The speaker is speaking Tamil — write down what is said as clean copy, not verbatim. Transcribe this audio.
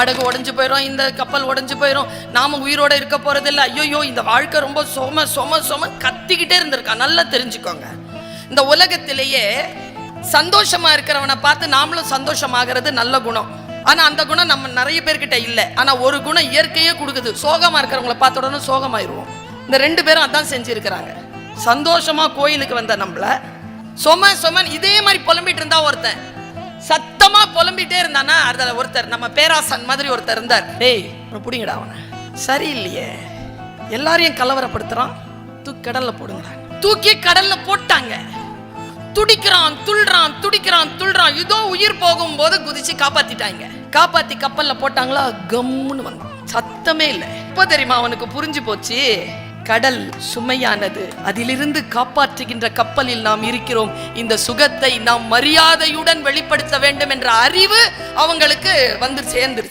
படகு உடைஞ்சு போயிடும், இந்த கப்பல் உடைஞ்சு போயிடும், நாம உயிரோட இருக்க போறதில்லை, ஐயோ இந்த வாழ்க்கை ரொம்ப சொம கத்திக்கிட்டே இருந்திருக்கான். நல்லா தெரிஞ்சுக்கோங்க, இந்த உலகத்திலேயே சந்தோஷமா இருக்கிறவனை பார்த்து நாமளும் சந்தோஷமாகிறது நல்ல குணம். ஆனா அந்த குணம் நம்ம நிறைய பேர்கிட்ட இல்லை. ஆனா ஒரு குணம் இயற்கையே கொடுக்குது, சோகமா இருக்கிறவங்களை பார்த்த உடனே சோகமாயிருவோம். இந்த 2 பேரும் அதான் செஞ்சிருக்கிறாங்க. சந்தோஷமா கோயிலுக்கு வந்த நம்மள சொமன் இதே மாதிரி புலம்பிட்டு இருந்தா ஒருத்தன், சத்தமா புலம்பிட்டே இருந்தானா அதுல ஒருத்தர், நம்ம பேராசன் மாதிரி ஒருத்தர் இருந்தார். டேய் பிடிங்கடா அவனை, சரியில்லையே, எல்லாரையும் கலவரப்படுத்துறான், தூக்கி கடல்ல போடுங்க. தூக்கி கடல்ல போட்டாங்க. துடிக்கிறான் துள்றான். இதோ உயிர் போகும்போது குதிச்சு காப்பாத்திட்டாங்க. காப்பாத்தி கப்பல்ல போட்டாங்களா, கம்முன்னு வந்தான், சத்தமே இல்லை. இப்ப தெரியுமா அவனுக்கு புரிஞ்சு போச்சு, கடல் சுமையானது, அதிலிருந்து காப்பாற்றுகின்ற கப்பலில் நாம் இருக்கிறோம். இந்த சுகத்தை நாம் மரியாதையுடன் வெளிப்படுத்த வேண்டும் என்ற அறிவு அவங்களுக்கு வந்து சேர்ந்துருச்சு.